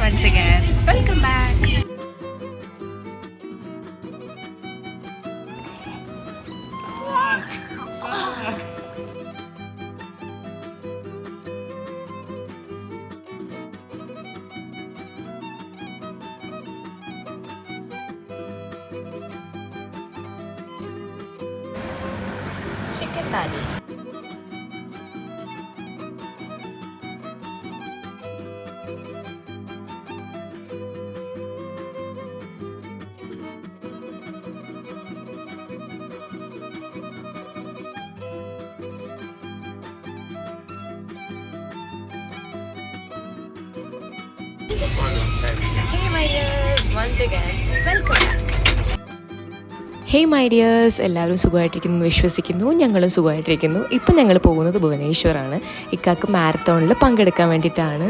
once again. Welcome back. Chicken thali. Hey my dears, once again, welcome back. Hey my dears, എല്ലാവരും സുഖമായിട്ടിരിക്കുന്നു വിശ്വസിക്കുന്നു. ഞങ്ങളും സുഖമായിട്ടിരിക്കുന്നു. ഇപ്പം ഞങ്ങൾ പോകുന്നത് ഭുവനേശ്വറാണ്. ഇക്കാക്ക് മാരത്തോണിൽ പങ്കെടുക്കാൻ വേണ്ടിയിട്ടാണ്.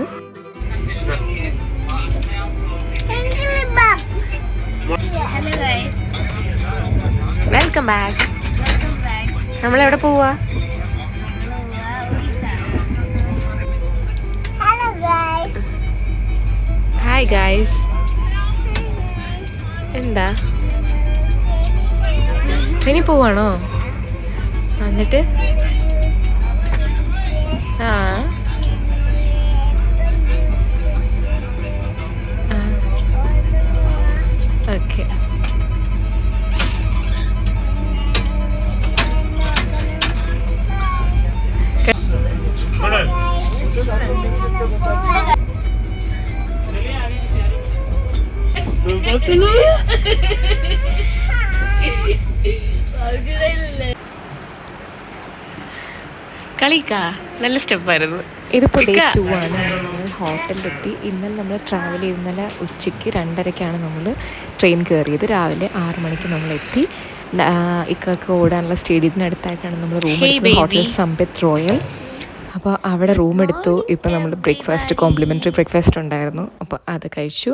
Welcome back. നമ്മളെവിടെ പോവാ? Hi guys. എന്താ ട്രെയിനിൽ പോവാണോ? എന്നിട്ട് ആ ഓക്കെ. കളിക്കാ നല്ല സ്റ്റെപ്പായിരുന്നു. ഇതിപ്പോൾ ഡേ 2 ആണ്. നമ്മൾ ഹോട്ടലിലെത്തി. ഇന്നലെ നമ്മൾ ട്രാവൽ ചെയ്ത് ഇന്നലെ ഉച്ചയ്ക്ക് 2:30 നമ്മൾ ട്രെയിൻ കയറിയത്. രാവിലെ 6 മണിക്ക് നമ്മളെത്തി. ഇക്കാക്ക് ഓടാനുള്ള സ്റ്റേഡിയത്തിനടുത്തായിട്ടാണ് നമ്മൾ റൂം എടുത്തത്, ഹോട്ടൽ സമ്പത്ത് റോയൽ. അപ്പോൾ അവിടെ റൂം എടുത്തു. ഇപ്പോൾ നമ്മൾ ബ്രേക്ക്ഫാസ്റ്റ്, കോംപ്ലിമെൻ്ററി ബ്രേക്ക്ഫാസ്റ്റ് ഉണ്ടായിരുന്നു. അപ്പോൾ അത് കഴിച്ചു.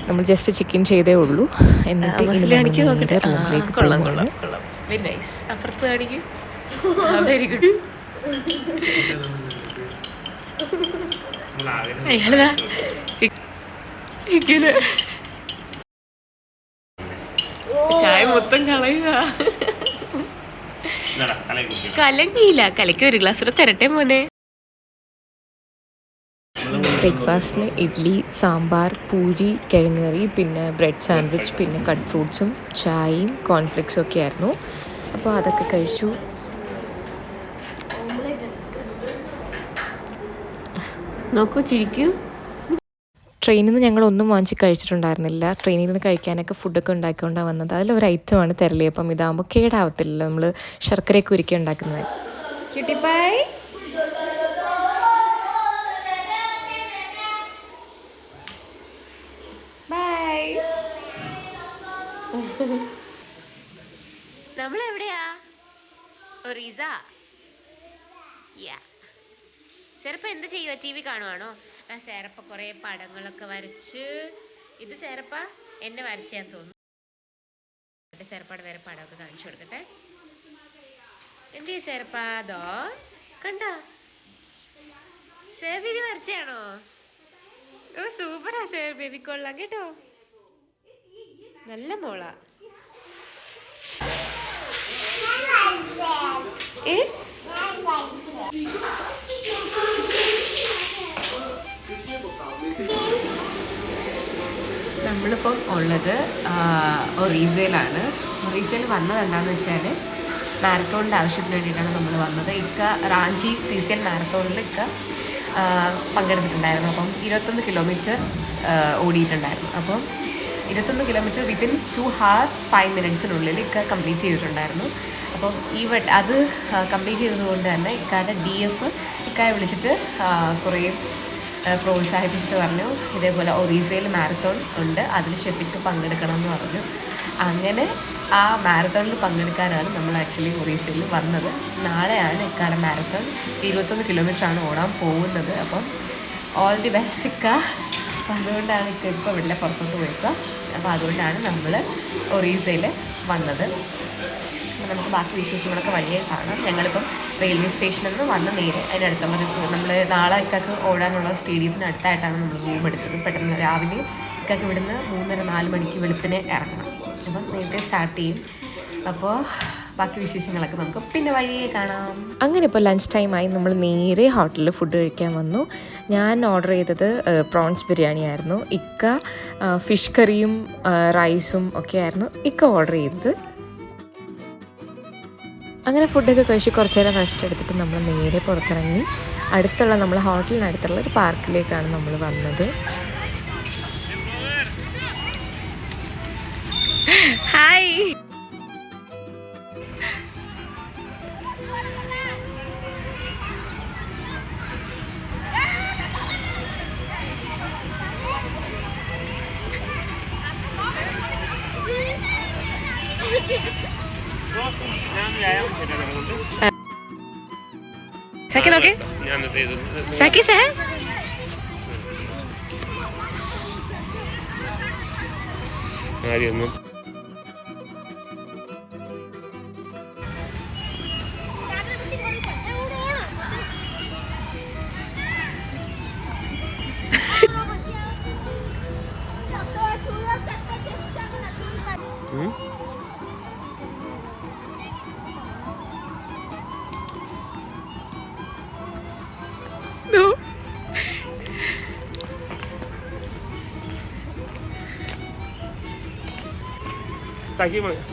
നമ്മൾ ജസ്റ്റ് ചിക്കൻ ചെയ്തേ ഉള്ളൂ. എന്നിട്ട് റൂമിലേക്ക് പോകുന്നു. Very nice. അപ്പുറത്ത് കാണിക്കും. Very good. ഇങ്ങനെ ചായ മൊത്തം കളയുക. കലങ്ങിയില്ല. കലയ്ക്ക് ഒരു ഗ്ലാസ് കൂടെ തരട്ടെ മോനെ. ബ്രേക്ക്ഫാസ്റ്റിന് ഇഡ്ഡലി, സാമ്പാർ, പൂരി, കിഴങ്ങറി, പിന്നെ ബ്രെഡ് സാൻഡ്വിച്ച്, പിന്നെ കട്ട് ഫ്രൂട്ട്സും ചായയും കോൺഫ്ലെക്സും ഒക്കെ ആയിരുന്നു. അപ്പോൾ അതൊക്കെ കഴിച്ചു. നോക്കൂ, ചിരിക്കൂ. ട്രെയിനിൽ നിന്ന് ഞങ്ങളൊന്നും വാങ്ങിച്ച് കഴിച്ചിട്ടുണ്ടായിരുന്നില്ല. ട്രെയിനിൽ നിന്ന് കഴിക്കാനൊക്കെ ഫുഡൊക്കെ ഉണ്ടാക്കിക്കൊണ്ടാണ് വന്നത്. അതിലൊരു ഐറ്റമാണ് തെരളി. അപ്പം ഇതാകുമ്പോൾ കേടാവത്തില്ല. നമ്മൾ ശർക്കരയൊക്കെ ഉരുക്കി ഉണ്ടാക്കുന്നത്. ക്യൂട്ടിപ്പായ്. ബൈ. നമ്മളെവിടെയാ? ഒറീസ. സെറപ്പ എന്ത് ചെയ്യുക? ടി വി കാണുവാണോ? ആ സെറപ്പ കുറേ പടങ്ങളൊക്കെ വരച്ച്. ഇത് സെറപ്പ എന്നെ വരച്ചാൻ തോന്നുന്നു. സെറപ്പാട് വേറെ പടമൊക്കെ കാണിച്ചു കൊടുക്കട്ടെ. എന്ത് സെറപ്പ? അതോ കണ്ട സേർ ബേബി വരച്ചാണോ? ഓ സൂപ്പറാ സേർ ബേബി, കൊള്ളാം കേട്ടോ. നല്ല മോളാ. നമ്മളിപ്പം ഉള്ളത് ഒറീസയിലാണ്. ഒറീസയിൽ വന്നത് എന്താണെന്ന് വെച്ചാൽ മാരത്തോണിൻ്റെ ആവശ്യത്തിന് വേണ്ടിയിട്ടാണ് നമ്മൾ വന്നത്. ഇക്ക റാഞ്ചി CCL മാരത്തോണിൽ ഇക്ക പങ്കെടുത്തിട്ടുണ്ടായിരുന്നു. അപ്പം 21 കിലോമീറ്റർ ഓടിയിട്ടുണ്ടായിരുന്നു. അപ്പം 21 കിലോമീറ്റർ വിത്തിൻ 2 hours 5 minutesനുള്ളിൽ ഇക്ക കംപ്ലീറ്റ് ചെയ്തിട്ടുണ്ടായിരുന്നു. അപ്പം അത് കംപ്ലീറ്റ് ചെയ്തതുകൊണ്ട് തന്നെ ഇക്കാരുടെ DF ഇക്കായെ വിളിച്ചിട്ട് കുറേ പ്രോത്സാഹിപ്പിച്ചിട്ട് പറഞ്ഞു, ഇതേപോലെ ഒറീസയിൽ മാരത്തോൺ ഉണ്ട്, അതിൽ ഷെഫിക്ക് പങ്കെടുക്കണം എന്ന് പറഞ്ഞു. അങ്ങനെ ആ മാരത്തോണിൽ പങ്കെടുക്കാനാണ് നമ്മൾ ആക്ച്വലി ഒറീസയിൽ വന്നത്. നാളെയാണ് ഇക്കാടെ മാരത്തോൺ. 21 കിലോമീറ്ററാണ് ഓടാൻ പോകുന്നത്. അപ്പം ഓൾ ദി ബെസ്റ്റ് ഇക്ക. അപ്പം അതുകൊണ്ടാണ് ഇക്ക ഇപ്പോൾ ഇവിടെ പുറത്തോട്ട് പോയിക്കുക. അപ്പോൾ അതുകൊണ്ടാണ് നമ്മൾ ഒറീസയിൽ വന്നത്. നമുക്ക് ബാക്കി വിശേഷങ്ങളൊക്കെ വഴിയെ കാണാം. ഞങ്ങളിപ്പം റെയിൽവേ സ്റ്റേഷനിൽ നിന്ന് വന്ന് നേരെ അതിനടുത്തുള്ളൊരു നമ്മൾ നാളെ ഇക്കൊക്കെ ഓടാനുള്ള സ്റ്റേഡിയത്തിന് അടുത്തായിട്ടാണ് നമ്മൾ റൂം എടുത്തത്. പെട്ടെന്ന് രാവിലെ ഇക്കൊക്കെ ഇവിടുന്ന് 3:30-4 മണിക്ക് വെളുപ്പിനെ ഇറങ്ങണം. അപ്പം നേരത്തെ സ്റ്റാർട്ട് ചെയ്യും. അപ്പോൾ ബാക്കി വിശേഷങ്ങളൊക്കെ നമുക്ക് പിന്നെ വഴിയെ കാണാം. അങ്ങനെ ഇപ്പോൾ ലഞ്ച് ടൈമായി നമ്മൾ നേരെ ഹോട്ടലിൽ ഫുഡ് കഴിക്കാൻ വന്നു. ഞാൻ ഓർഡർ ചെയ്തത് പ്രോൺസ് ബിരിയാണി ആയിരുന്നു. ഇക്ക ഫിഷ് കറിയും റൈസും ഒക്കെ ആയിരുന്നു ഇക്ക ഓർഡർ ചെയ്തത്. അങ്ങനെ ഫുഡൊക്കെ കഴിച്ച് കുറച്ച് നേരം റെസ്റ്റ് എടുത്തിട്ട് നമ്മൾ നേരെ പുറത്തിറങ്ങി അടുത്തുള്ള നമ്മൾ ഹോട്ടലിനടുത്തുള്ള ഒരു പാർക്കിലേക്കാണ് നമ്മൾ വന്നത്. ഹായ്, സാക്കി നോക്കേ, സാക്കി സഹ ആരെയൊന്നും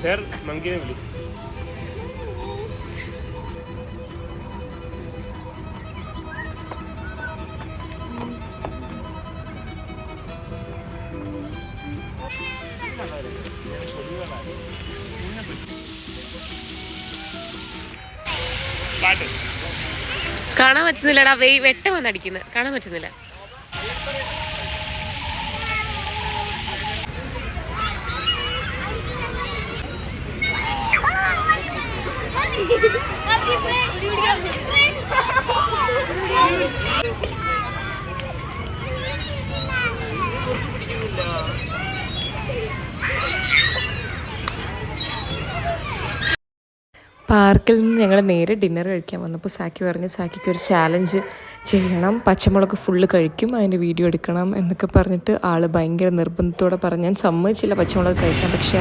सर मंकी ने बोली കാണാൻ പറ്റുന്നില്ലടാ, വെട്ടം വന്നടിക്കുന്നത് കാണാൻ പറ്റുന്നില്ല. പാർക്കിൽ നിന്ന് ഞങ്ങൾ നേരെ ഡിന്നർ കഴിക്കാൻ വന്നപ്പോൾ സാക്കി പറഞ്ഞു സാക്കിക്ക് ഒരു ചാലഞ്ച് ചെയ്യണം, പച്ചമുളക് ഫുള്ള് കഴിക്കും, അതിൻ്റെ വീഡിയോ എടുക്കണം എന്നൊക്കെ പറഞ്ഞിട്ട് ആൾ ഭയങ്കര നിർബന്ധത്തോടെ പറഞ്ഞു. ഞാൻ സമ്മതിച്ചില്ല പച്ചമുളക് കഴിക്കാൻ, പക്ഷേ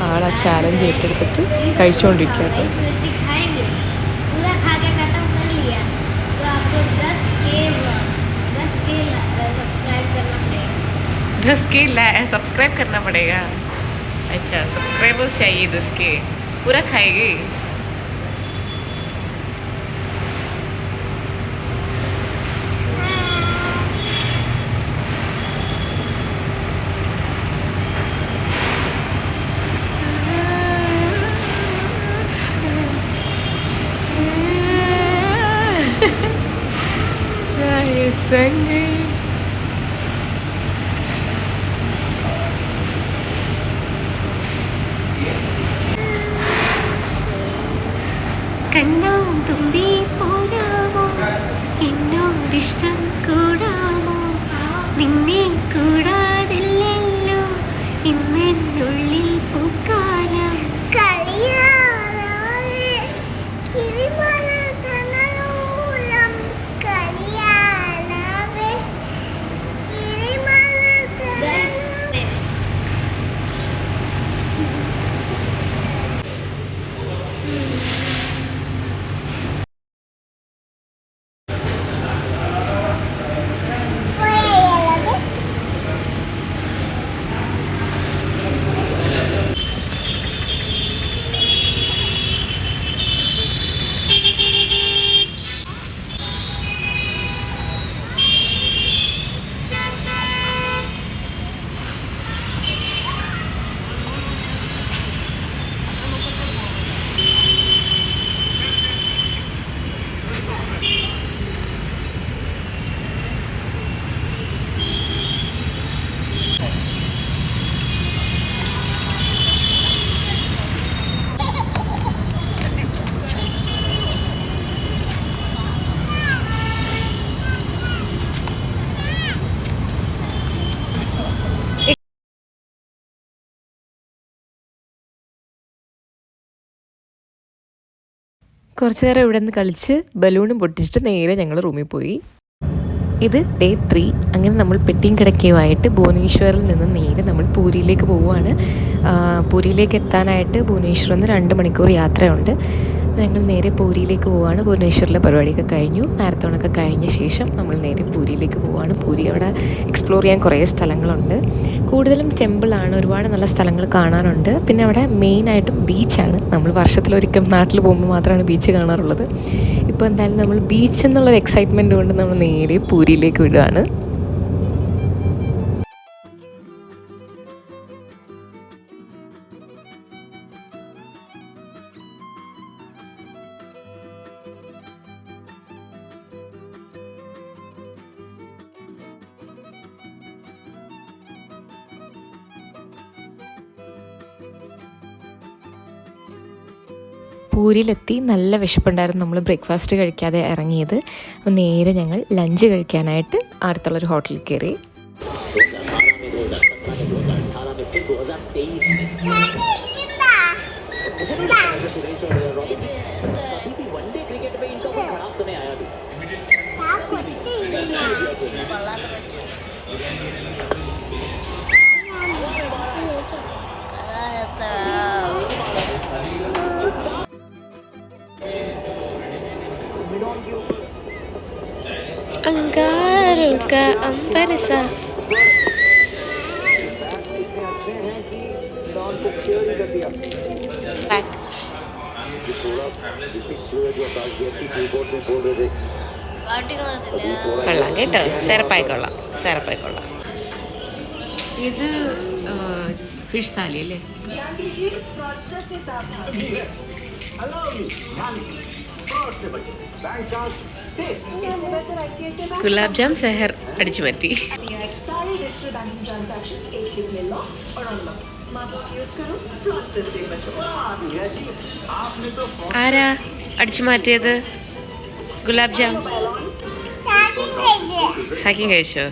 ആൾ ആ ചാലഞ്ച് ഏറ്റെടുത്തിട്ട് കഴിച്ചുകൊണ്ടിരിക്കുകയാണ്. 10K सब्सक्राइब करना पड़ेगा. अच्छा, सब्सक्राइबर्स चाहिए 10K. पूरा खाएगी. ये संग കണ്ണാം തുമ്പി പോരാമോ, എന്നോടിഷ്ടം കൂടാമോ, നിന്നെ കൂടാതില്ലല്ലോ ഇന്നെന്നുള്ളിൽ പൂക്കാലം. കുറച്ച് നേരം ഇവിടെ നിന്ന് കളിച്ച് ബലൂണും പൊട്ടിച്ചിട്ട് നേരെ ഞങ്ങൾ റൂമിൽ പോയി. ഇത് ഡേ 3. അങ്ങനെ നമ്മൾ പെട്ടിയും കിടക്കയുമായിട്ട് ഭുവനേശ്വറിൽ നിന്ന് നേരെ നമ്മൾ പൂരിയിലേക്ക് പോവുകയാണ്. പൂരിയിലേക്ക് എത്താനായിട്ട് ഭുവനേശ്വറിൽ നിന്ന് 2 മണിക്കൂർ യാത്രയുണ്ട്. ഞങ്ങൾ നേരെ പൂരിയിലേക്ക് പോവുകയാണ്. ഭുവനേശ്വറിലെ പരിപാടിയൊക്കെ കഴിഞ്ഞു, മാരത്തോണൊക്കെ കഴിഞ്ഞ ശേഷം നമ്മൾ നേരെ പൂരിയിലേക്ക് പോവുകയാണ്. പൂരി അവിടെ എക്സ്പ്ലോർ ചെയ്യാൻ കുറേ സ്ഥലങ്ങളുണ്ട്. കൂടുതലും ടെമ്പിളാണ്, ഒരുപാട് നല്ല സ്ഥലങ്ങൾ കാണാനുണ്ട്. പിന്നെ അവിടെ മെയിനായിട്ടും ബീച്ചാണ്. നമ്മൾ വർഷത്തിലൊരിക്കൽ നാട്ടിൽ പോകുമ്പോൾ മാത്രമാണ് ബീച്ച് കാണാറുള്ളത്. ഇപ്പോൾ എന്തായാലും നമ്മൾ ബീച്ച് എന്നുള്ളൊരു എക്സൈറ്റ്മെൻറ്റ് കൊണ്ട് നമ്മൾ നേരെ പൂരിയിലേക്ക് വിടുകയാണ്. പൂരിയിലെത്തി, നല്ല വിശപ്പുണ്ടായിരുന്നു. നമ്മൾ ബ്രേക്ക്ഫാസ്റ്റ് കഴിക്കാതെ ഇറങ്ങിയത്. അപ്പോൾ നേരെ ഞങ്ങൾ ലഞ്ച് കഴിക്കാനായിട്ട് അടുത്തുള്ളൊരു ഹോട്ടലിൽ കയറി. अंगारों का अंबर सा കൊള്ളാം കേട്ടോ, സെറപ്പായിക്കൊള്ളാം, സെറപ്പായിക്കൊള്ളാം. ഇത് ഫിഷ് താലി അല്ലേ? ഗുലാബ് ജാം സെഹർ അടിച്ചു മാറ്റി. ആരാ അടിച്ചു മാറ്റിയത്? ഗുലാബ് ജാം സാക്കിയും കഴിച്ചോ?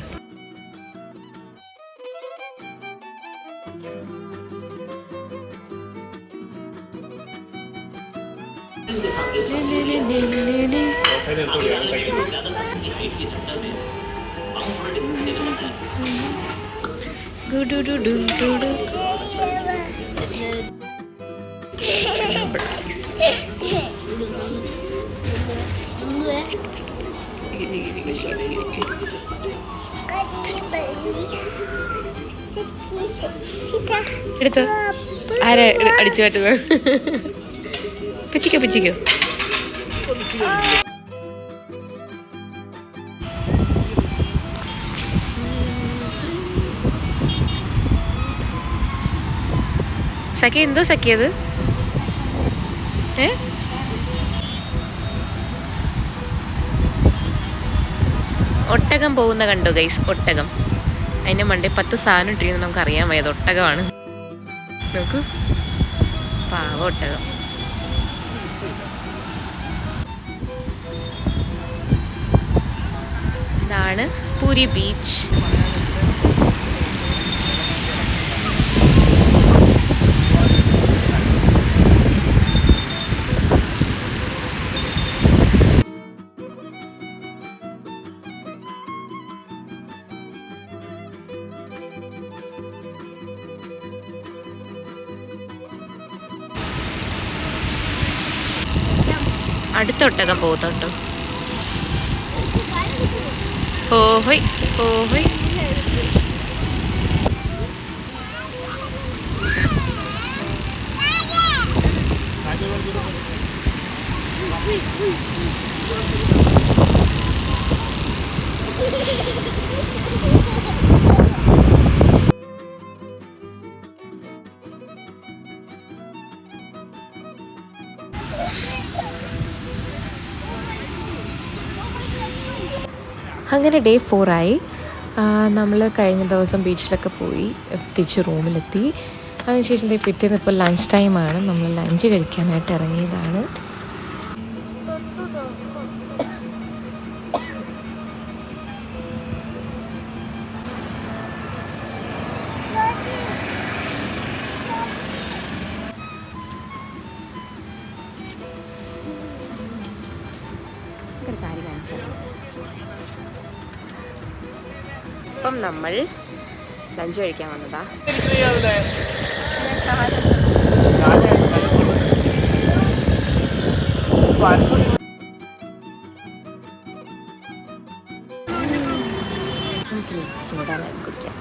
എടുത്തോ. ആരാ അടിച്ചു മാറ്റുന്നത്? പിച്ചിക്കോ പിച്ചിക്കോ. സഖി എന്തോ സഖിയത്? ഒട്ടകം പോകുന്ന കണ്ടോ ഗൈസ്? ഒട്ടകം. അതിൻ്റെ മണ്ടേ 10 സാധനം ഇട്ടിരിക്കുന്നത് നമുക്ക് അറിയാൻ വയ്യത് ഒട്ടകമാണ്. നോക്കൂ, പാവ ഒട്ടകം. ഇതാണ് പൂരി ബീച്ച്. അടുത്ത ഒട്ടകം പോകുന്നുണ്ടോ? ഓഹോയ് ഓഹോയ്. അങ്ങനെ ഡേ 4 ആയി. നമ്മൾ കഴിഞ്ഞ ദിവസം ബീച്ചിലൊക്കെ പോയി തിരിച്ച് റൂമിലെത്തി. അതിനുശേഷം പിറ്റേന്ന് ഇപ്പോൾ ലഞ്ച് ടൈമാണ്. നമ്മൾ ലഞ്ച് കഴിക്കാനായിട്ട് ഇറങ്ങിയതാണ്. ഇപ്പം നമ്മൾ ലഞ്ച് കഴിക്കാൻ വന്നതാ. നമുക്കിനി സോഡ ലൈം കുടിക്കാം.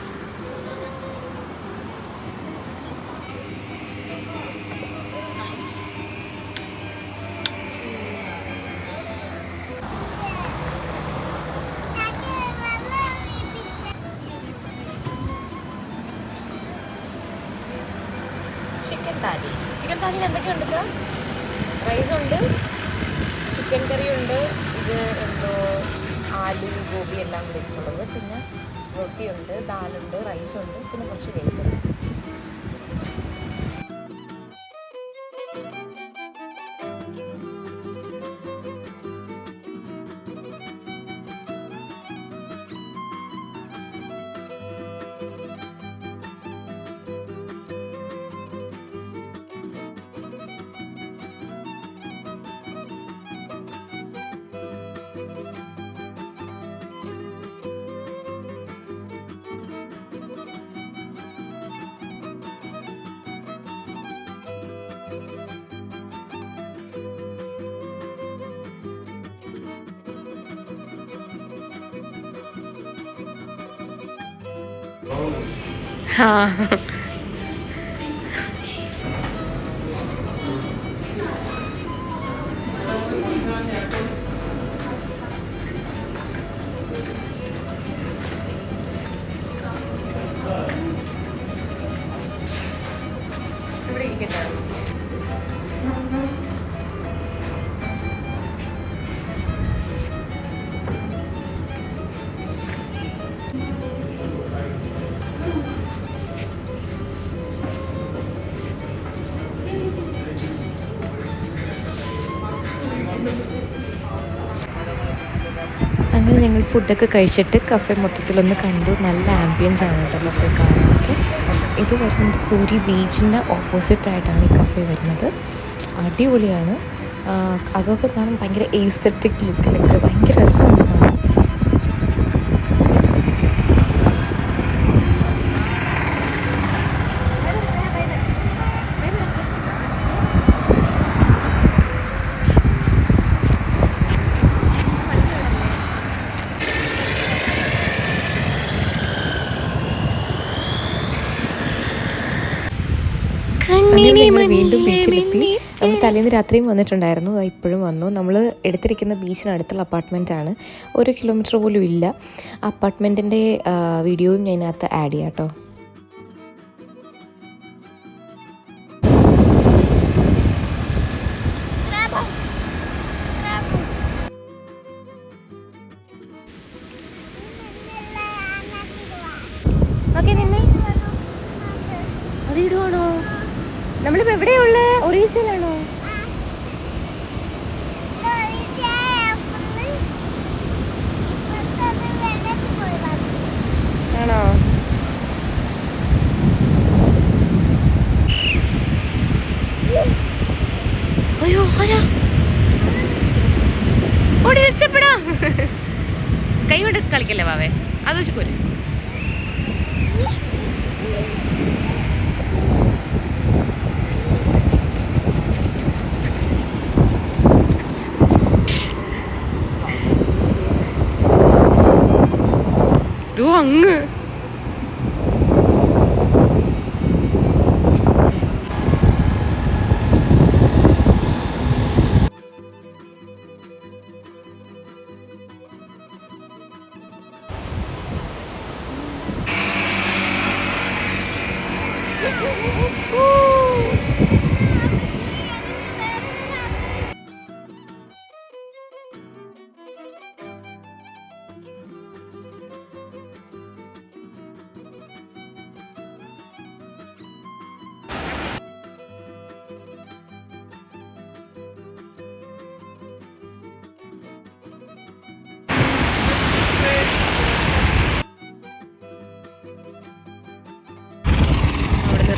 ചിക്കൻ താലിയിൽ എന്തൊക്കെയുണ്ട്? റൈസ് ഉണ്ട്, ചിക്കൻ കറി ഉണ്ട്, ഇത് എന്തോ ആലു ഗോബി എല്ലാം വെച്ചിട്ടുള്ളത്, പിന്നെ റൊട്ടിയുണ്ട്, ദാലുണ്ട്, റൈസുണ്ട്, പിന്നെ കുറച്ച് വെജിറ്റബിൾ. ഇവിടെ ഇരിക്കട്ടെ. അങ്ങനെ ഞങ്ങൾ ഫുഡൊക്കെ കഴിച്ചിട്ട് കഫേ മൊത്തത്തിലൊന്ന് കണ്ടു. നല്ല ആംബിയൻസ് ആണ് കേട്ടോ കഫേ കാണാനൊക്കെ. ഇത് വരുന്നത് പൂരി ബീച്ചിൻ്റെ ഓപ്പോസിറ്റായിട്ടാണ് ഈ കഫേ വരുന്നത്. അടിപൊളിയാണ്. അതൊക്കെ കാണാൻ ഭയങ്കര എസ്തെറ്റിക് ലുക്കിലൊക്കെ ഭയങ്കര രസമുണ്ട് കാണാൻ. വീണ്ടും ബീച്ചിലെത്തി. നമ്മൾ തലേന്ന് രാത്രിയും വന്നിട്ടുണ്ടായിരുന്നു, ഇപ്പോഴും വന്നു. നമ്മൾ എടുത്തിരിക്കുന്ന ബീച്ചിനടുത്തുള്ള അപ്പാർട്ട്മെൻറ്റാണ്. 1 കിലോമീറ്റർ പോലും ഇല്ല. അപ്പാർട്ട്മെൻറ്റിൻ്റെ വീഡിയോയും ഞാൻ ഇതിനകത്ത് ആഡ് ചെയ്യാം കേട്ടോ. അതിടുവാണോ? നമ്മളിപ്പോൾ എവിടെയുള്ള? ഒറീസയിലാണോ? ആണോ? അയ്യോ ആരാ? ഓടി രക്ഷപ്പെടാ. കൈ കൊണ്ട് കളിക്കല്ലേ വാവേ, അത് വെച്ച് പോരെ. അങ്ങ്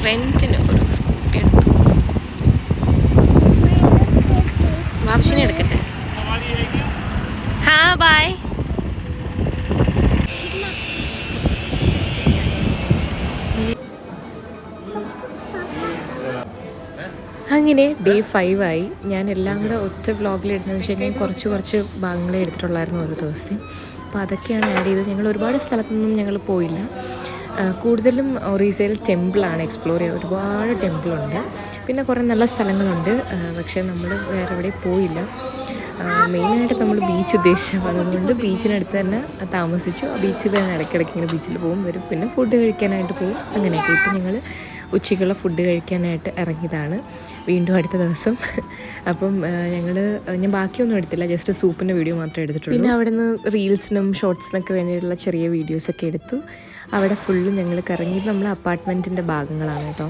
റെന്റിന് ഒരു സ്കൂട്ടി എടുത്തു. വാപ്ഷിനെ എടുക്കട്ടെ. हाँ बाय. അങ്ങനെ ഡേ 5 ആയി. ഞാൻ എല്ലാം കൂടെ ഒറ്റ വ്ളോഗിലിടുന്നതെന്ന് വെച്ച് കഴിഞ്ഞാൽ കുറച്ച് ഭാഗങ്ങളെ എടുത്തിട്ടുള്ളായിരുന്നു ഓരോ ദിവസം. അപ്പോൾ അതൊക്കെയാണ് ആഡ് ചെയ്തത്. ഞങ്ങൾ ഒരുപാട് സ്ഥലത്തൊന്നും ഞങ്ങൾ പോയില്ല. കൂടുതലും ഒറീസയിൽ ടെമ്പിളാണ് എക്സ്പ്ലോർ ചെയ്യുക. ഒരുപാട് ടെമ്പിളുണ്ട്, പിന്നെ കുറേ നല്ല സ്ഥലങ്ങളുണ്ട്. പക്ഷേ നമ്മൾ വേറെ എവിടെ പോയില്ല. മെയിനായിട്ട് നമ്മൾ ബീച്ച് ഉദ്ദേശിച്ചു. അതുകൊണ്ട് ബീച്ചിനടുത്ത് തന്നെ താമസിച്ചു. ആ ബീച്ചിൽ തന്നെ ഇടയ്ക്കിടയ്ക്ക് ഇങ്ങനെ ബീച്ചിൽ പോകും വരും, പിന്നെ ഫുഡ് കഴിക്കാനായിട്ട് പോകും. അങ്ങനെയൊക്കെ. ഇപ്പം ഞങ്ങൾ ഉച്ചയ്ക്കുള്ള ഫുഡ് കഴിക്കാനായിട്ട് ഇറങ്ങിയതാണ് വീണ്ടും അടുത്ത ദിവസം. അപ്പം ഞാൻ ബാക്കിയൊന്നും എടുത്തില്ല, ജസ്റ്റ് സൂപ്പിൻ്റെ വീഡിയോ മാത്രമേ എടുത്തിട്ടുള്ളൂ. പിന്നെ അവിടെ നിന്ന് റീൽസിനും ഷോർട്സിനൊക്കെ വേണ്ടിയിട്ടുള്ള ചെറിയ വീഡിയോസൊക്കെ എടുത്തു. അവിടെ ഫുള്ളും ഞങ്ങൾ കറങ്ങിയത് നമ്മൾ അപ്പാർട്ട്മെൻറ്റിൻ്റെ ഭാഗങ്ങളാണ് കേട്ടോ.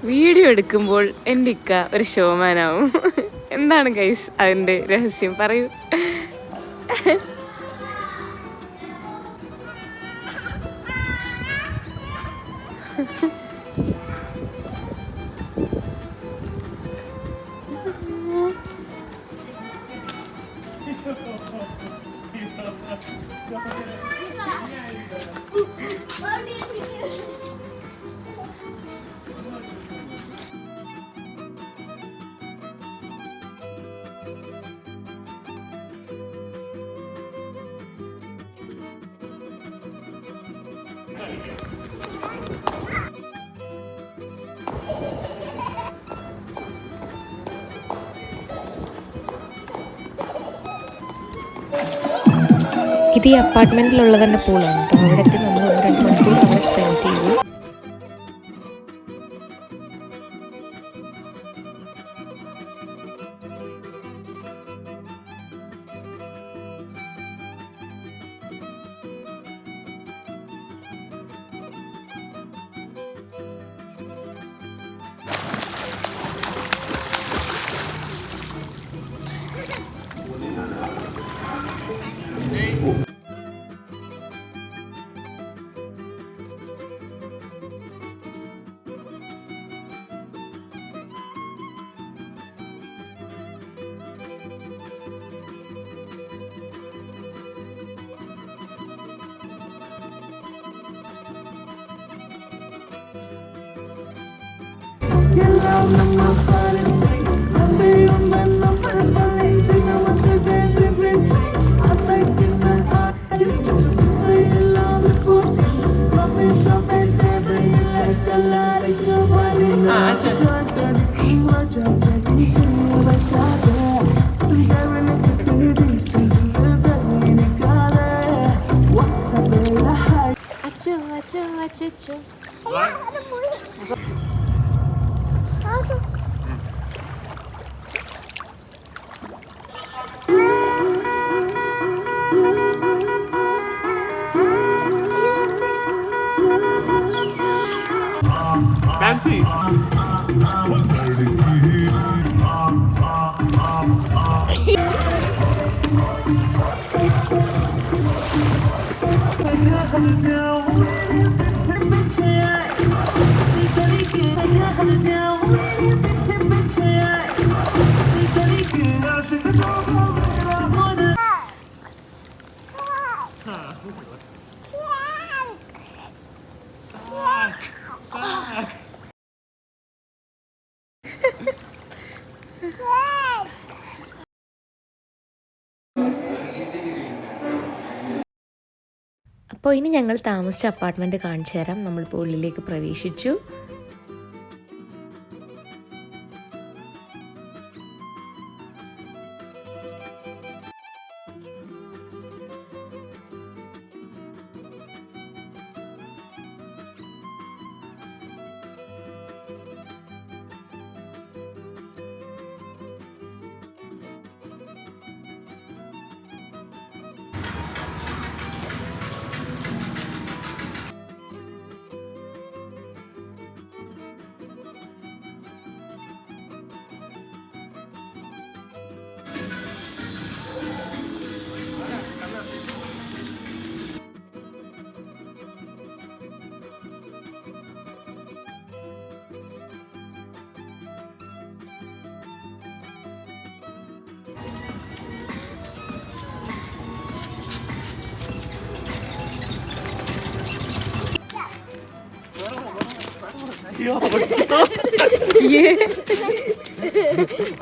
വീഡിയോ എടുക്കുമ്പോൾ എൻ്റെ ഇക്ക ഒരു ഷോമാനാവും. എന്താണ് ഗൈസ് അതിൻ്റെ രഹസ്യം, പറയൂ. ഇത് ഈ അപ്പാർട്ട്മെൻറ്റിലുള്ള തന്നെ പൂളാണ് കേട്ടോ. അവിടെയൊക്കെ നമ്മൾ 1-2 മണിക്കൂർ അവിടെ സ്പെൻഡ് ചെയ്തു. Fancy. അപ്പോൾ ഇനി ഞങ്ങൾ താമസിച്ച അപ്പാർട്ട്മെൻറ്റ് കാണിച്ചു തരാം. നമ്മളിപ്പോൾ ഉള്ളിലേക്ക് പ്രവേശിച്ചു.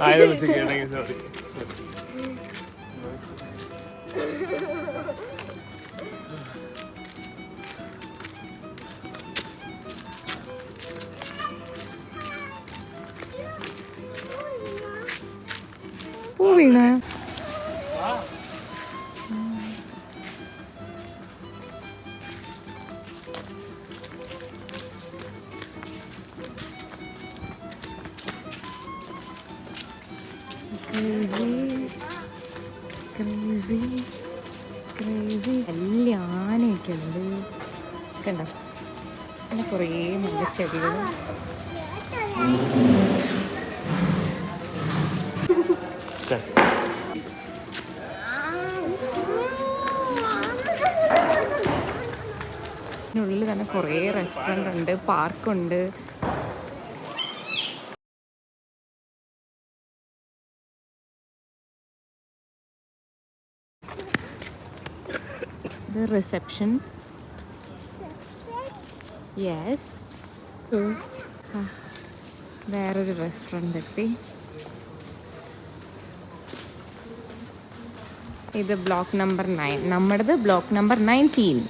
ആയതൊന്ന് ചെയ്യണമെങ്കിൽ സോറി. പൂ വീണ വലിയ ആനയൊക്കെ ഉണ്ട് കണ്ടോ. പിന്നെ കുറേ നല്ല ചെടികൾ. ഇതിനുള്ളിൽ തന്നെ കുറേ റെസ്റ്റോറൻ്റ് ഉണ്ട്, പാർക്കുണ്ട്. ഇത് റിസപ്ഷൻ. യെസ്. വേറൊരു റെസ്റ്റോറൻ്റ് എത്തി. ഇത് ബ്ലോക്ക് നമ്പർ 9. നമ്മുടേത് ബ്ലോക്ക് നമ്പർ 19.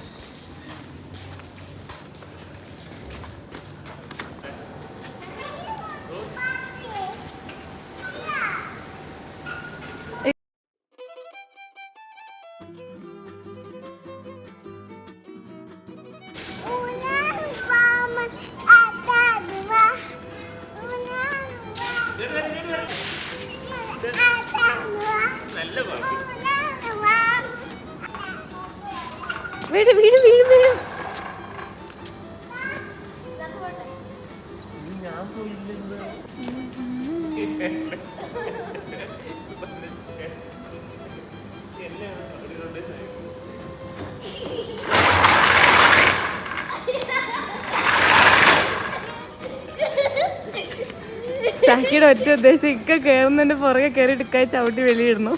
വീഴും വീഴും വീഴും വീഴും. സാക്കിയുടെ ഒറ്റ ഉദ്ദേശം ഇക്ക കയറുന്നതിന്റെ പുറകെ കയറിയിട്ട് ഇക്കായി ചവിട്ടി വെളിയിടുന്നു.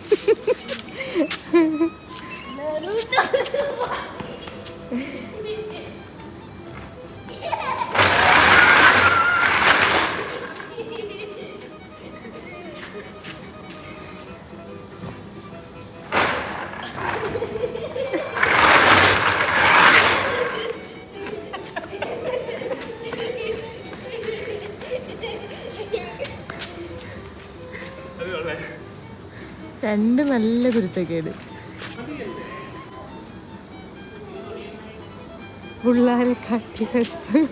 രണ്ട് നല്ല കുരുത്തക്കേട്. പിള്ളേരെ കാട്ടി കഷ്ടം.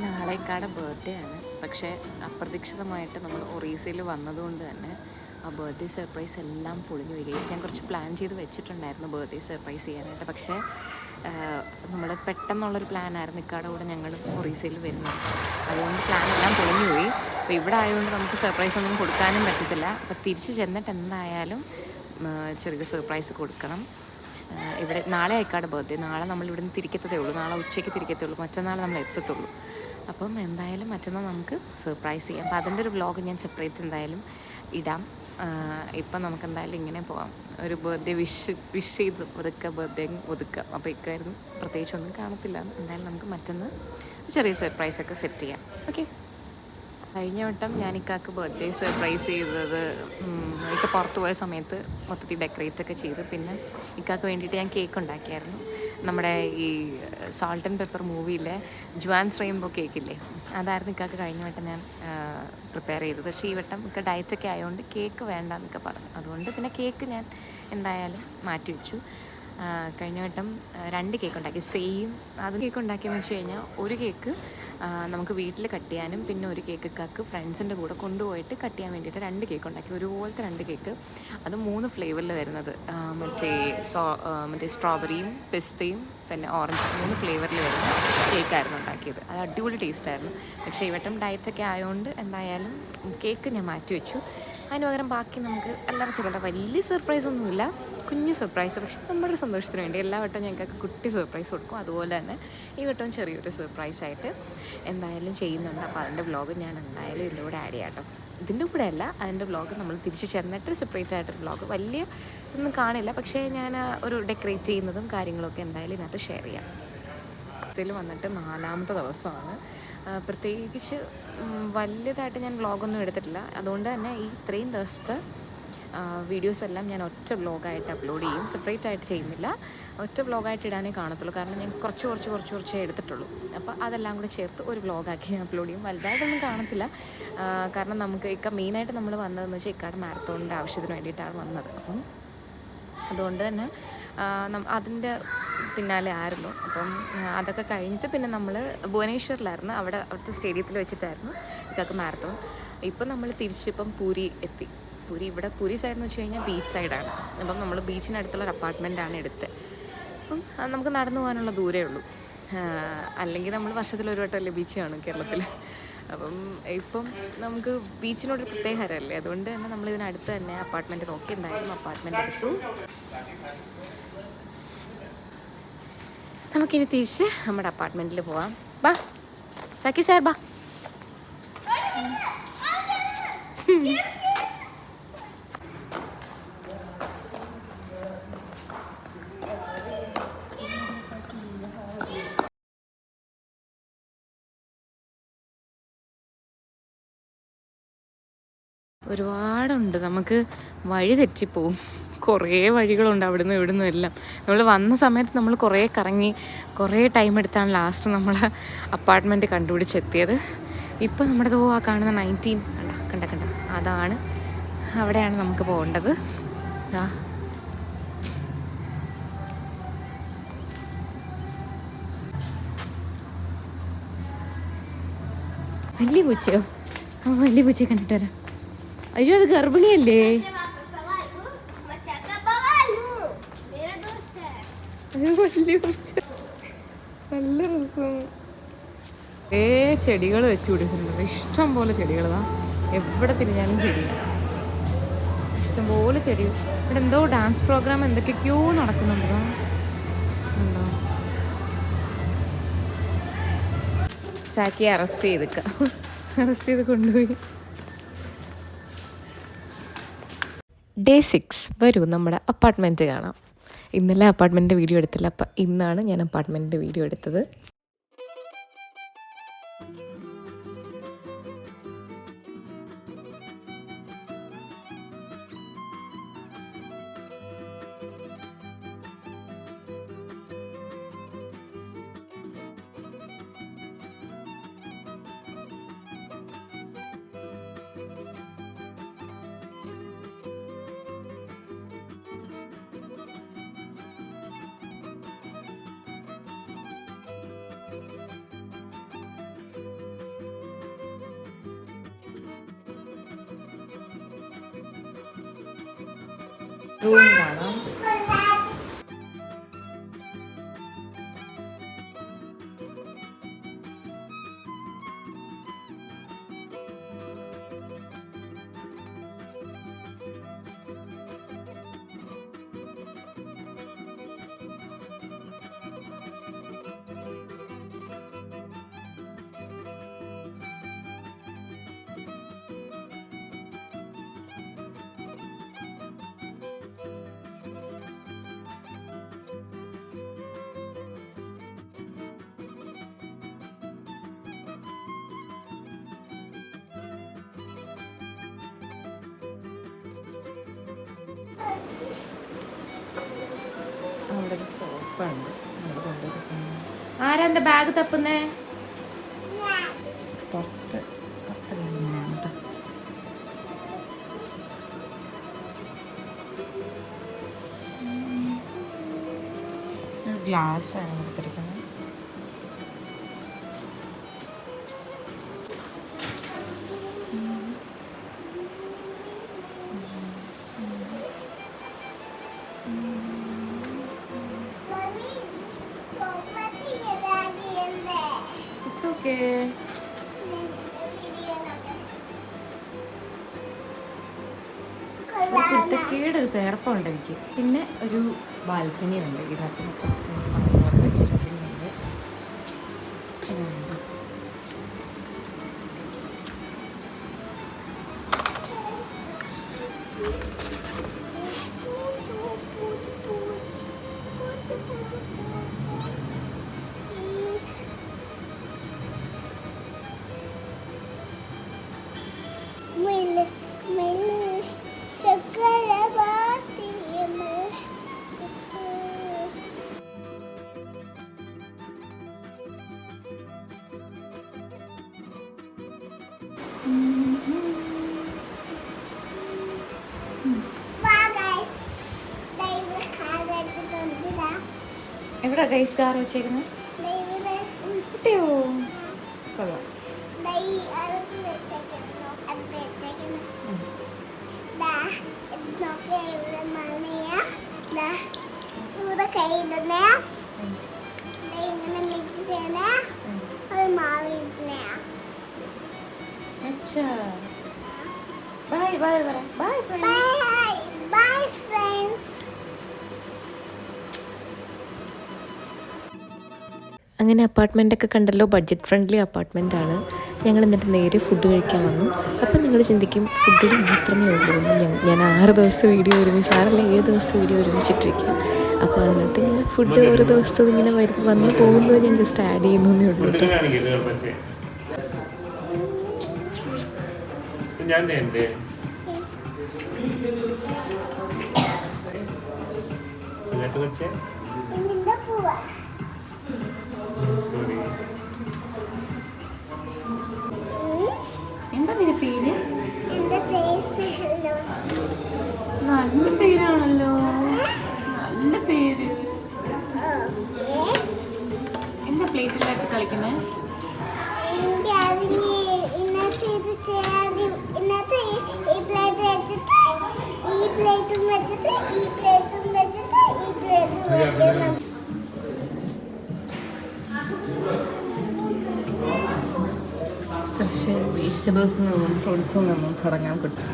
നാളേക്കാടെ ബർത്ത്ഡേ ആണ്. പക്ഷേ അപ്രതീക്ഷിതമായിട്ട് നമ്മൾ ഒറീസയിൽ വന്നതുകൊണ്ട് തന്നെ ആ ബർത്ത്ഡേ സർപ്രൈസ് എല്ലാം പൊളിഞ്ഞു വരികയും ഞാൻ കുറച്ച് പ്ലാൻ ചെയ്ത് വെച്ചിട്ടുണ്ടായിരുന്നു ബർത്ത്ഡേ സർപ്രൈസ് ചെയ്യാനായിട്ട്. പക്ഷേ നമ്മൾ പെട്ടെന്നുള്ളൊരു പ്ലാനായിരുന്നു ഇക്കാടെ കൂടെ ഞങ്ങൾ ഒറീസയിൽ വരുന്നത്. അതുകൊണ്ട് പ്ലാൻ എല്ലാം പൊളിഞ്ഞു പോയി. അപ്പോൾ ഇവിടെ ആയതുകൊണ്ട് നമുക്ക് സർപ്രൈസ് ഒന്നും കൊടുക്കാനും പറ്റത്തില്ല. അപ്പോൾ തിരിച്ച് ചെന്നിട്ട് എന്തായാലും ചെറിയൊരു സർപ്രൈസ് കൊടുക്കണം. ഇവിടെ നാളെ ഇക്കാടെ ബർത്ത്ഡേ. നാളെ നമ്മൾ ഇവിടെ നിന്ന് തിരിക്കത്തതേ ഉള്ളൂ. നാളെ ഉച്ചയ്ക്ക് തിരിക്കത്തേ ഉള്ളൂ. മറ്റന്നാൾ നമ്മൾ എത്തത്തുള്ളൂ. അപ്പം എന്തായാലും മറ്റന്നാൾ നമുക്ക് സർപ്രൈസ് ചെയ്യാം. അപ്പോൾ അതിൻ്റെ ഒരു വ്ലോഗ് ഞാൻ സെപ്പറേറ്റ് എന്തായാലും ഇടാം. ഇപ്പം നമുക്ക് എന്തായാലും ഇങ്ങനെ പോകാം. ഒരു ബർത്ത്ഡേ വിഷ് ചെയ്ത് ഒതുക്കുക, ബർത്ത്ഡേ ഒതുക്കുക. അപ്പോൾ ഇക്കായിരുന്നു പ്രത്യേകിച്ചൊന്നും കാണത്തില്ല. എന്തായാലും നമുക്ക് മറ്റന്നാൾ ചെറിയ സർപ്രൈസൊക്കെ സെറ്റ് ചെയ്യാം. ഓക്കെ. കഴിഞ്ഞ വട്ടം ഞാൻ ഇക്കാക്ക് ബർത്ത്ഡേ സർപ്രൈസ് ചെയ്തത് ഇക്ക പുറത്ത് പോയ സമയത്ത് മൊത്തത്തിൽ ഡെക്കറേറ്റൊക്കെ ചെയ്ത് പിന്നെ ഇക്കാക്ക് വേണ്ടിയിട്ട് ഞാൻ കേക്ക് ഉണ്ടാക്കിയായിരുന്നു. നമ്മുടെ ഈ സാൾട്ട് ആൻഡ് പെപ്പർ മൂവിയിലെ ജുവാൻസ് റെയിൻബോ കേക്കില്ലേ, അതായിരുന്നു ഇക്കാക്ക് കഴിഞ്ഞ വട്ടം ഞാൻ പ്രിപ്പയർ ചെയ്തത്. പക്ഷേ ഈ വട്ടം ഇക്ക ഡയറ്റൊക്കെ ആയതുകൊണ്ട് കേക്ക് വേണ്ടാന്നൊക്കെ പറഞ്ഞു. അതുകൊണ്ട് പിന്നെ കേക്ക് ഞാൻ എന്തായാലും മാറ്റി വെച്ചു. കഴിഞ്ഞ വട്ടം 2 കേക്ക് ഉണ്ടാക്കി. സെയിം അത് കേക്ക് ഉണ്ടാക്കിയെന്ന് വെച്ച് കഴിഞ്ഞാൽ ഒരു കേക്ക് നമുക്ക് വീട്ടിൽ കട്ട് ചെയ്യാനും പിന്നെ ഒരു കേക്ക് ഇക്കാക്ക് ഫ്രണ്ട്സിൻ്റെ കൂടെ കൊണ്ടുപോയിട്ട് കട്ട് ചെയ്യാൻ വേണ്ടിയിട്ട് 2 കേക്ക് ഉണ്ടാക്കി. ഒരുപോലത്തെ 2 കേക്ക്. അത് 3 ഫ്ലേവറിൽ വരുന്നത്. മറ്റേ സ്ട്രോബെറിയും പിസ്തയും പിന്നെ ഓറഞ്ച് 3 ഫ്ലേവറിൽ വരുന്ന കേക്കായിരുന്നു ഉണ്ടാക്കിയത്. അത് അടിപൊളി ടേസ്റ്റായിരുന്നു. പക്ഷേ ഈ വട്ടം ഡയറ്റൊക്കെ ആയതുകൊണ്ട് എന്തായാലും കേക്ക് ഞാൻ മാറ്റി വെച്ചു. അതിന് പകരം ബാക്കി നമുക്ക് എല്ലാവരും ചിലരുടെ വലിയ സർപ്രൈസൊന്നുമില്ല, കുഞ്ഞ് സർപ്രൈസ്, പക്ഷെ നമ്മുടെ സന്തോഷത്തിന് വേണ്ടി എല്ലാ വട്ടവും ഞങ്ങൾക്ക് കുട്ടി സർപ്രൈസ് കൊടുക്കും. അതുപോലെ തന്നെ ഈ വട്ടവും ചെറിയൊരു സർപ്രൈസായിട്ട് എന്തായാലും ചെയ്യുന്നുണ്ട്. അപ്പോൾ അതിൻ്റെ വ്ളോഗ് ഞാൻ എന്തായാലും ഇതിൻ്റെ കൂടെ ആഡ് ചെയ്യാം കേട്ടോ. ഇതിൻ്റെ കൂടെ അല്ല, അതിൻ്റെ വ്ളോഗ് നമ്മൾ തിരിച്ച് ചെന്നിട്ട് സെപ്പറേറ്റ് ആയിട്ടൊരു വ്ളോഗ് വലിയ ഒന്നും കാണില്ല, പക്ഷേ ഞാൻ ഒരു ഡെക്കറേറ്റ് ചെയ്യുന്നതും കാര്യങ്ങളൊക്കെ എന്തായാലും ഇതിനകത്ത് ഷെയർ ചെയ്യാം. ഇതിൽ വന്നിട്ട് 4ാമത്തെ ദിവസമാണ്. പ്രത്യേകിച്ച് വലിയതായിട്ട് ഞാൻ വ്ളോഗൊന്നും എടുത്തിട്ടില്ല. അതുകൊണ്ട് തന്നെ ഈ ഇത്രയും ദിവസത്തെ വീഡിയോസ് എല്ലാം ഞാൻ ഒറ്റ വ്ളോഗായിട്ട് അപ്ലോഡ് ചെയ്യും. സെപ്പറേറ്റ് ആയിട്ട് ചെയ്യുന്നില്ല, ഒറ്റ വ്ളോഗായിട്ട് ഇടാനേ കാണത്തുള്ളൂ. കാരണം ഞാൻ കുറച്ചേ എടുത്തിട്ടുള്ളൂ. അപ്പോൾ അതെല്ലാം കൂടെ ചേർത്ത് ഒരു വ്ളോഗാക്കി ഞാൻ അപ്ലോഡ് ചെയ്യും. വലുതായിട്ടൊന്നും കാണത്തില്ല. കാരണം നമുക്ക് മെയിനായിട്ട് നമ്മൾ വന്നതെന്ന് വെച്ചാൽ ഇക്കാടെ മാരത്തോണിൻ്റെ ആവശ്യത്തിന് വേണ്ടിയിട്ടാണ് വന്നത്. അപ്പം അതുകൊണ്ട് തന്നെ അതിൻ്റെ പിന്നാലെ ആയിരുന്നു. അപ്പം അതൊക്കെ കഴിഞ്ഞിട്ട് പിന്നെ നമ്മൾ ഭുവനേശ്വറിലായിരുന്നു, അവിടുത്തെ സ്റ്റേഡിയത്തിൽ വെച്ചിട്ടായിരുന്നു ഇതൊക്കെ മാരത്തോൺ. ഇപ്പം നമ്മൾ തിരിച്ചിപ്പം പൂരി എത്തി. പൂരി സൈഡ് എന്ന് വെച്ച് കഴിഞ്ഞാൽ ബീച്ച് സൈഡാണ്. അപ്പം നമ്മൾ ബീച്ചിനടുത്തുള്ള ഒരു അപ്പാർട്ട്മെൻറ്റാണ് എടുത്തത്. അപ്പം നമുക്ക് നടന്നു പോകാനുള്ള ദൂരമേ ഉള്ളൂ. അല്ലെങ്കിൽ നമ്മൾ വർഷത്തിലൊരു വട്ടമല്ലേ ബീച്ച് കാണും കേരളത്തിൽ. അപ്പം ഇപ്പം നമുക്ക് ബീച്ചിനോടൊരു പ്രത്യേക ഹരമല്ലേ, അതുകൊണ്ട് തന്നെ നമ്മളിതിനടുത്ത് തന്നെ അപ്പാർട്ട്മെൻറ്റ് നോക്കി എന്തായാലും അപ്പാർട്ട്മെൻറ്റ് എടുത്തു. നമുക്കിനി തിരിച്ച് നമ്മുടെ അപ്പാർട്ട്മെൻറ്റിൽ പോവാം. ബാ സഖി സാർ ബാ. ഒരുപാടുണ്ട്, നമുക്ക് വഴി തെറ്റിപ്പോവും. കുറേ വഴികളുണ്ട് അവിടുന്ന് ഇവിടുന്ന് എല്ലാം. നമ്മൾ വന്ന സമയത്ത് നമ്മൾ കുറേ കറങ്ങി കുറേ ടൈം എടുത്താണ് ലാസ്റ്റ് നമ്മൾ അപ്പാർട്ട്മെൻറ്റ് കണ്ടുപിടിച്ചെത്തിയത്. ഇപ്പം നമ്മുടെ ആ കാണുന്ന 19 കണ്ട അതാണ്, അവിടെയാണ് നമുക്ക് പോകേണ്ടത്. വലിയ പൂച്ചയോ? വലിയ പൂച്ചയെ കണ്ടിട്ട് വരാം. അയ്യോ, അത് ഗർഭിണിയല്ലേ? വലിയ പൂച്ച, നല്ല രസം. ചെടികൾ വെച്ച് പിടിക്കുന്നുണ്ട്, ഇഷ്ടം പോലെ ചെടികളാ. എവിടെ തിരിഞ്ഞാലും ചെടി, ഇഷ്ടംപോലെ ചെടി. ഇവിടെ എന്തോ ഡാൻസ് പ്രോഗ്രാം എന്തൊക്കെയൊക്കെയോ നടക്കുന്നുണ്ടോ. ഉണ്ടോ? സാക്കിയെ അറസ്റ്റ് ചെയ്ത് കൊണ്ടുപോയി. ഡേ 6 വരൂ, നമ്മുടെ അപ്പാർട്ട്മെൻറ്റ് കാണാം. ഇന്നലെ അപ്പാർട്ട്മെൻറ്റ് വീഡിയോ എടുത്തില്ല, അപ്പം ഇന്നാണ് ഞാൻ അപ്പാർട്ട്മെൻറ്റ് വീഡിയോ എടുത്തത്. റൂം കാണാം. അവിടെ ഒരു സോഫ ഉണ്ട്. ആരാ എൻ്റെ ബാഗ് തപ്പുന്നേ? പുറത്ത് ഇങ്ങനെയാണ് കേട്ടോ. ഗ്ലാസ് ആണ് കൊടുത്തിരിക്കുന്നത്. It's okay. കുരുത്തക്കേട് ചേർപ്പുണ്ട് എനിക്ക്. പിന്നെ ഒരു ബാൽക്കണി ഉണ്ട് ഇതിനകത്ത് സാധനങ്ങളൊക്കെ വെച്ചിട്ടുണ്ട്. എവിടെ ഗൈസ് കാർ വെച്ചേക്കുന്നത്? കിട്ടിയോ? കൊള്ളാം. ബൈ ബൈ പറ. Bye bye friends. അങ്ങനെ അപ്പാർട്ട്മെൻറ്റൊക്കെ കണ്ടല്ലോ, ബഡ്ജറ്റ് ഫ്രണ്ട്ലി അപ്പാർട്ട്മെൻറ്റാണ്. ഞങ്ങൾ എന്നിട്ട് നേരെ ഫുഡ് കഴിക്കാൻ വന്നു. അപ്പം നിങ്ങൾ ചിന്തിക്കും ഫുഡിന് മാത്രമേ ഉള്ളൂ. ഞാൻ 6 ദിവസത്തെ വീഡിയോ ഒരുമിച്ച് 7 ദിവസത്തെ വീഡിയോ ഒരുമിച്ചിട്ടിരിക്കുക. അപ്പോൾ അതിനകത്ത് ഇങ്ങനെ ഫുഡ് ഓരോ ദിവസത്തെ ഇങ്ങനെ വന്ന് പോകുന്നത് ഞാൻ ജസ്റ്റ് ആഡ് ചെയ്യുന്നേ ഉള്ളൂ. എന്താ നിന്റെ പേര്? നല്ല പേരാണല്ലോ, നല്ല പേര്. എന്താ പ്ലേറ്റിലായിട്ട് കളിക്കുന്നത്? പക്ഷേ വെജിറ്റബിൾസിൽ നിന്നും ഫ്രൂട്ട്സിൽ നിന്നും തുടങ്ങാൻ പറ്റും.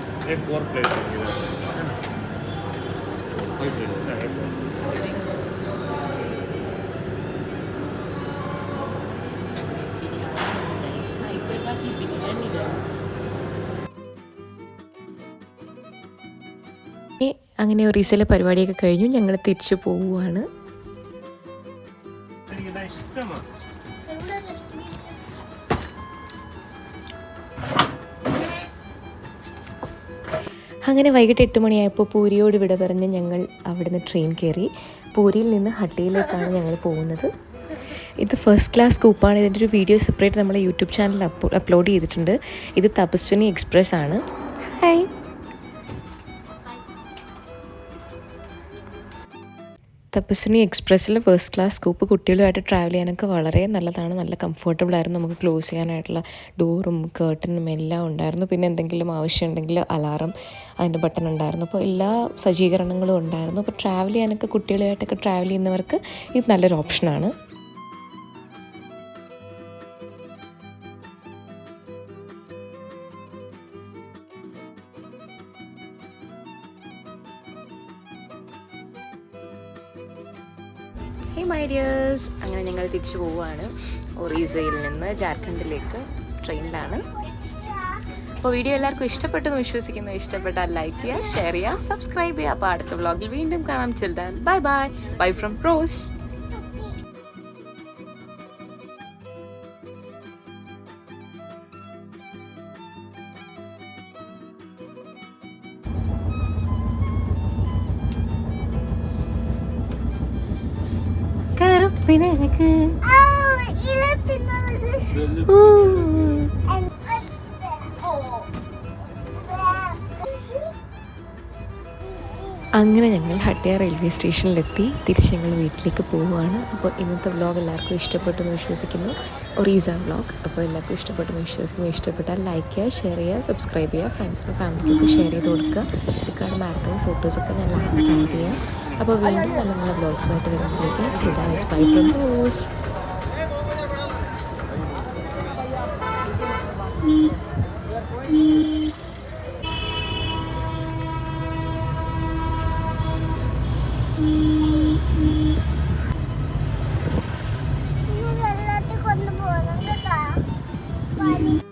അങ്ങനെ ഒറീസയിലെ പരിപാടിയൊക്കെ കഴിഞ്ഞു. ഞങ്ങൾ തിരിച്ചു പോവുകയാണ്. അങ്ങനെ വൈകിട്ട് 8 മണിയായപ്പോൾ പൂരിയോട് വിട പറഞ്ഞ് ഞങ്ങൾ അവിടുന്ന് ട്രെയിൻ കയറി. പൂരിയിൽ നിന്ന് ഹട്ടിയിലേക്കാണ് ഞങ്ങൾ പോകുന്നത്. ഇത് ഫസ്റ്റ് ക്ലാസ് കൂപ്പാണ്. ഇതിൻ്റെ ഒരു വീഡിയോ സെപ്പറേറ്റ് നമ്മളെ യൂട്യൂബ് ചാനലിൽ അപ്ലോഡ് ചെയ്തിട്ടുണ്ട്. ഇത് തപസ്വിനി എക്സ്പ്രസ് ആണ്. ഹായ്. തപസ്വിനി എക്സ്പ്രസ്സിൽ ഫസ്റ്റ് ക്ലാസ് സ്കൂപ്പ് കുട്ടികളുമായിട്ട് ട്രാവൽ ചെയ്യാനൊക്കെ വളരെ നല്ലതാണ്. നല്ല കംഫർട്ടബിൾ ആയിരുന്നു. നമുക്ക് ക്ലോസ് ചെയ്യാനായിട്ടുള്ള ഡോറും കേർട്ടനും എല്ലാം ഉണ്ടായിരുന്നു. പിന്നെ എന്തെങ്കിലും ആവശ്യമുണ്ടെങ്കിൽ അലാറം അതിൻ്റെ ബട്ടൺ ഉണ്ടായിരുന്നു. അപ്പോൾ എല്ലാ സജ്ജീകരണങ്ങളും ഉണ്ടായിരുന്നു. അപ്പോൾ ട്രാവൽ ചെയ്യാനൊക്കെ കുട്ടികളുമായിട്ടൊക്കെ ട്രാവൽ ചെയ്യുന്നവർക്ക് ഇത് നല്ലൊരു ഓപ്ഷനാണ്. ഹേ മൈ ഡിയേഴ്സ്, അങ്ങനെ ഞങ്ങൾ തിരിച്ചു പോവുകയാണ്. ഒറീസയിൽ നിന്ന് ജാർഖണ്ഡിലേക്ക് ട്രെയിനിലാണ്. അപ്പോൾ വീഡിയോ എല്ലാവർക്കും ഇഷ്ടപ്പെട്ടെന്ന് വിശ്വസിക്കുന്നു. ഇഷ്ടപ്പെട്ടാൽ ലൈക്ക് ചെയ്യുക, ഷെയർ ചെയ്യുക, സബ്സ്ക്രൈബ് ചെയ്യുക. അപ്പോൾ അടുത്ത വ്ളോഗിൽ വീണ്ടും കാണാം. Children bye bye. Bye from Rose. കറുപ്പിനഴക് അങ്ങനെ ഞങ്ങൾ ഹട്ടിയ റെയിൽവേ സ്റ്റേഷനിലെത്തി. തിരിച്ച് ഞങ്ങൾ വീട്ടിലേക്ക് പോവുകയാണ്. അപ്പോൾ ഇന്നത്തെ വ്ളോഗ് എല്ലാവർക്കും ഇഷ്ടപ്പെട്ടെന്ന് വിശ്വസിക്കുന്നു. ഒറീസ വ്ളോഗ്. അപ്പോൾ എല്ലാവർക്കും ഇഷ്ടപ്പെട്ടെന്ന് വിശ്വസിക്കുന്നു. ഇഷ്ടപ്പെട്ടാൽ ലൈക്ക് ചെയ്യുക, ഷെയർ ചെയ്യുക, സബ്സ്ക്രൈബ് ചെയ്യുക. ഫ്രണ്ട്സിനും ഫാമിലിക്കൊക്കെ ഷെയർ ചെയ്ത് കൊടുക്കുക. ഇക്കാട് മാരത്തോൺ ഫോട്ടോസൊക്കെ ഞാൻ ലാസ്റ്റ് ആഡ് ചെയ്യാം. അപ്പോൾ വീണ്ടും നല്ല നല്ല വ്ളോഗ്സുമായിട്ട് വരുന്നതിലേക്ക് ബൈ ഫ്രം റോസ്. funny.